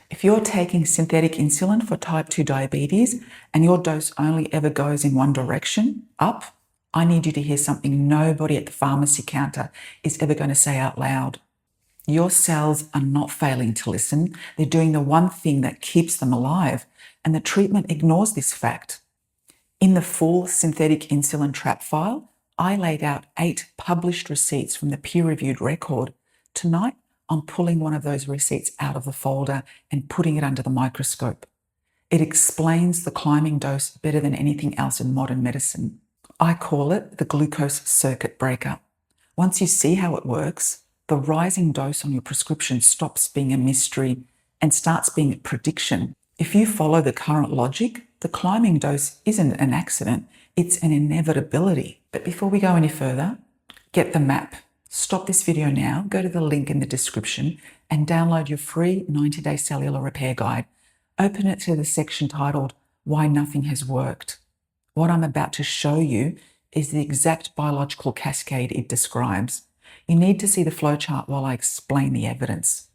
If you're taking synthetic insulin for type 2 diabetes and your dose only ever goes in one direction, up, I need you to hear something nobody at the pharmacy counter is ever going to say out loud. Your cells are not failing to listen. They're doing the one thing that keeps them alive, and the treatment ignores this fact. In the full synthetic insulin trap file, I laid out 8 published receipts from the peer-reviewed record. Tonight, I'm pulling one of those receipts out of the folder and putting it under the microscope. It explains the climbing dose better than anything else in modern medicine. I call it the glucose circuit breaker. Once you see how it works, the rising dose on your prescription stops being a mystery and starts being a prediction. If you follow the current logic, the climbing dose isn't an accident, it's an inevitability. But before we go any further, get the map. Stop this video now, go to the link in the description and download your free 90-day cellular repair guide. Open it to the section titled, Why Nothing Has Worked. What I'm about to show you is the exact biological cascade it describes. You need to see the flowchart while I explain the evidence.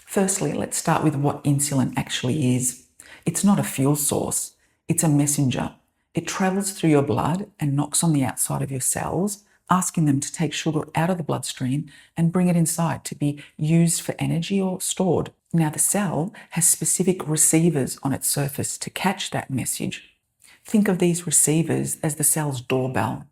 Firstly, let's start with what insulin actually is. It's not a fuel source, it's a messenger. It travels through your blood and knocks on the outside of your cells, asking them to take sugar out of the bloodstream and bring it inside to be used for energy or stored. Now, the cell has specific receivers on its surface to catch that message. Think of these receivers as the cell's doorbell.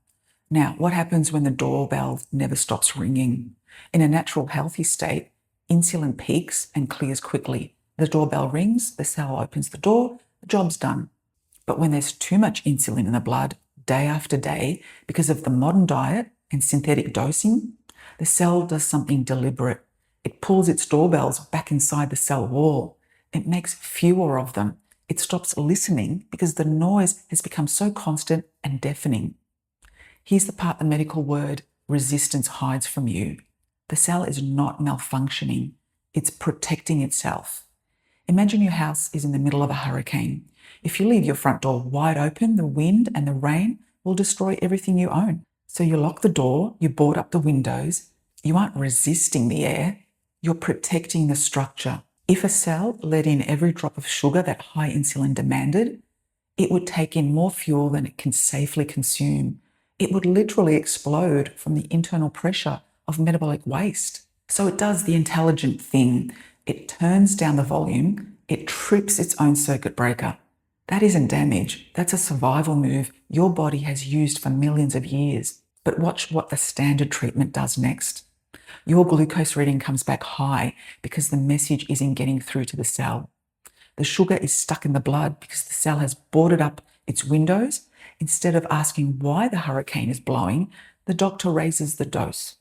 Now, what happens when the doorbell never stops ringing? In a natural, healthy state, insulin peaks and clears quickly. The doorbell rings, the cell opens the door, the job's done. But when there's too much insulin in the blood, day after day, because of the modern diet and synthetic dosing, the cell does something deliberate. It pulls its doorbells back inside the cell wall. It makes fewer of them. It stops listening because the noise has become so constant and deafening. Here's the part the medical word resistance hides from you. The cell is not malfunctioning. It's protecting itself. Imagine your house is in the middle of a hurricane. If you leave your front door wide open, the wind and the rain will destroy everything you own. So you lock the door, you board up the windows. You aren't resisting the air, you're protecting the structure. If a cell let in every drop of sugar that high insulin demanded, it would take in more fuel than it can safely consume. It would literally explode from the internal pressure of metabolic waste. So it does the intelligent thing. It turns down the volume, it trips its own circuit breaker. That isn't damage, that's a survival move your body has used for millions of years. But watch what the standard treatment does next. Your glucose reading comes back high because the message isn't getting through to the cell. The sugar is stuck in the blood because the cell has boarded up its windows. Instead of asking why the hurricane is blowing, the doctor raises the dose.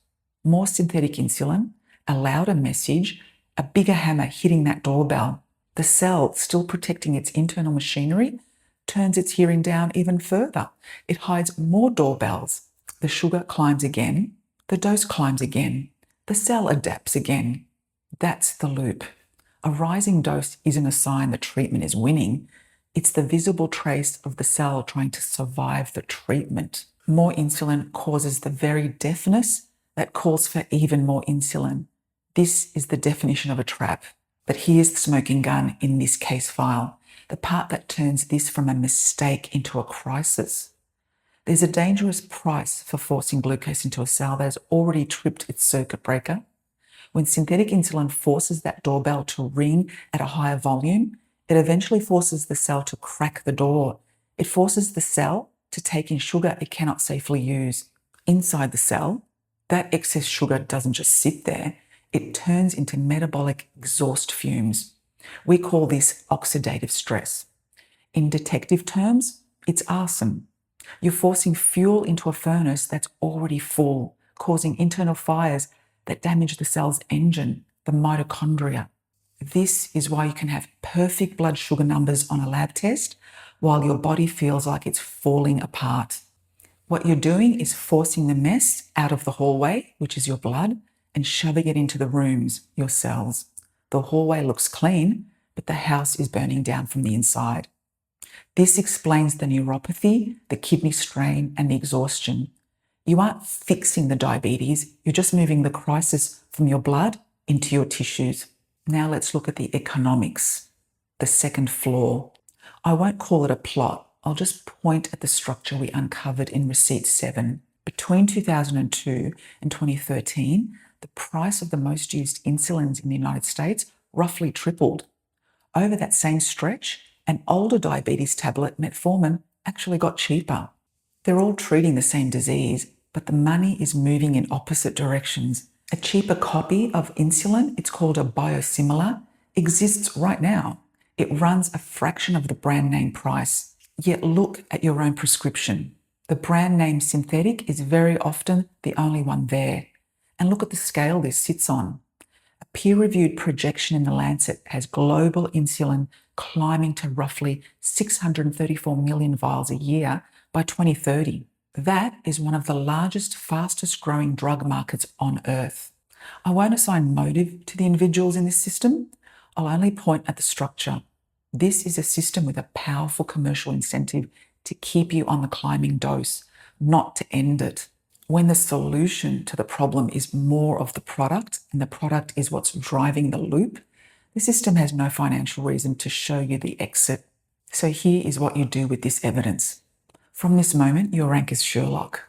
More synthetic insulin, a louder message, a bigger hammer hitting that doorbell. The cell, still protecting its internal machinery, turns its hearing down even further. It hides more doorbells. The sugar climbs again. The dose climbs again. The cell adapts again. That's the loop. A rising dose isn't a sign the treatment is winning. It's the visible trace of the cell trying to survive the treatment. More insulin causes the very deafness that calls for even more insulin. This is the definition of a trap. But here's the smoking gun in this case file, the part that turns this from a mistake into a crisis. There's a dangerous price for forcing glucose into a cell that has already tripped its circuit breaker. When synthetic insulin forces that doorbell to ring at a higher volume, it eventually forces the cell to crack the door. It forces the cell to take in sugar it cannot safely use. Inside the cell, that excess sugar doesn't just sit there. It turns into metabolic exhaust fumes. We call this oxidative stress. In detective terms, it's arson. You're forcing fuel into a furnace that's already full, causing internal fires that damage the cell's engine, the mitochondria. This is why you can have perfect blood sugar numbers on a lab test while your body feels like it's falling apart. What you're doing is forcing the mess out of the hallway, which is your blood, and shoving it into the rooms, your cells. The hallway looks clean, but the house is burning down from the inside. This explains the neuropathy, the kidney strain, and the exhaustion. You aren't fixing the diabetes, you're just moving the crisis from your blood into your tissues. Now let's look at the economics, the second flaw. I won't call it a plot. I'll just point at the structure we uncovered in Receipt 7. Between 2002 and 2013, the price of the most used insulins in the United States roughly tripled. Over that same stretch, an older diabetes tablet, metformin, actually got cheaper. They're all treating the same disease, but the money is moving in opposite directions. A cheaper copy of insulin, it's called a biosimilar, exists right now. It runs a fraction of the brand name price. Yet look at your own prescription. The brand name synthetic is very often the only one there. And look at the scale this sits on. A peer-reviewed projection in The Lancet has global insulin climbing to roughly 634 million vials a year by 2030. That is one of the largest, fastest growing drug markets on earth. I won't assign motive to the individuals in this system. I'll only point at the structure. This is a system with a powerful commercial incentive to keep you on the climbing dose, not to end it. When the solution to the problem is more of the product, and the product is what's driving the loop, the system has no financial reason to show you the exit. So here is what you do with this evidence. From this moment, your rank is Sherlock.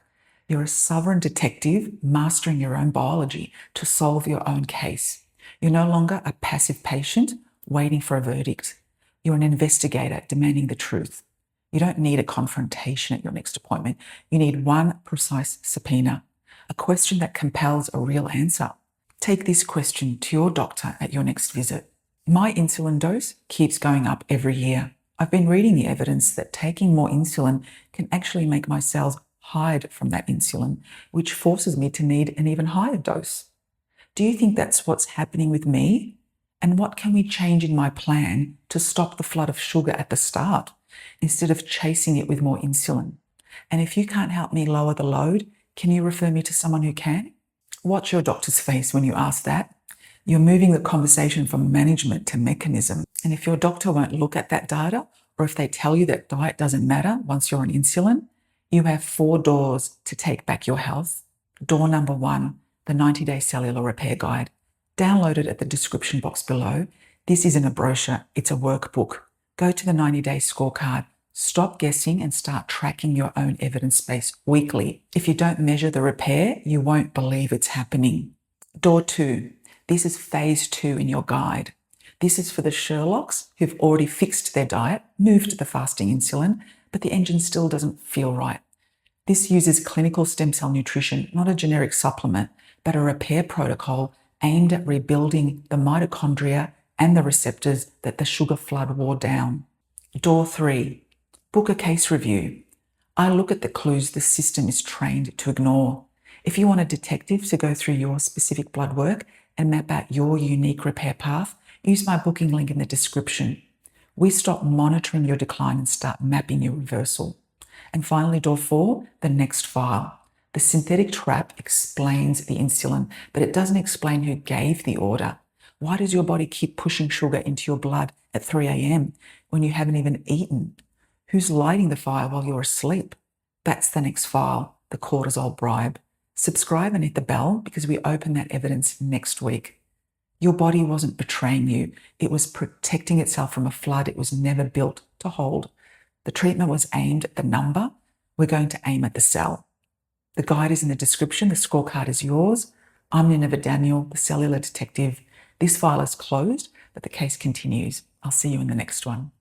You're a sovereign detective mastering your own biology to solve your own case. You're no longer a passive patient waiting for a verdict. You're an investigator demanding the truth. You don't need a confrontation at your next appointment. You need one precise subpoena, a question that compels a real answer. Take this question to your doctor at your next visit. My insulin dose keeps going up every year. I've been reading the evidence that taking more insulin can actually make my cells hide from that insulin, which forces me to need an even higher dose. Do you think that's what's happening with me? And what can we change in my plan to stop the flood of sugar at the start, instead of chasing it with more insulin? And if you can't help me lower the load, can you refer me to someone who can? Watch your doctor's face when you ask that. You're moving the conversation from management to mechanism. And if your doctor won't look at that data, or if they tell you that diet doesn't matter once you're on insulin, you have 4 doors to take back your health. Door number 1, the 90-day cellular repair guide. Download it at the description box below. This isn't a brochure, it's a workbook. Go to the 90-day scorecard. Stop guessing and start tracking your own evidence base weekly. If you don't measure the repair, you won't believe it's happening. Door 2. This is phase 2 in your guide. This is for the Sherlocks who've already fixed their diet, moved to the fasting insulin, but the engine still doesn't feel right. This uses clinical stem cell nutrition, not a generic supplement, but a repair protocol aimed at rebuilding the mitochondria and the receptors that the sugar flood wore down. Door 3. Book a case review. I look at the clues the system is trained to ignore. If you want a detective to go through your specific blood work and map out your unique repair path, use my booking link in the description. We stop monitoring your decline and start mapping your reversal. And finally, door 4, the next file. The synthetic trap explains the insulin, but it doesn't explain who gave the order. Why does your body keep pushing sugar into your blood at 3 a.m. when you haven't even eaten? Who's lighting the fire while you're asleep? That's the next file, the cortisol bribe. Subscribe and hit the bell because we open that evidence next week. Your body wasn't betraying you. It was protecting itself from a flood it was never built to hold. The treatment was aimed at the number. We're going to aim at the cell. The guide is in the description. The scorecard is yours. I'm Nineveh Daniel, the Cellular Detective. This file is closed, but the case continues. I'll see you in the next one.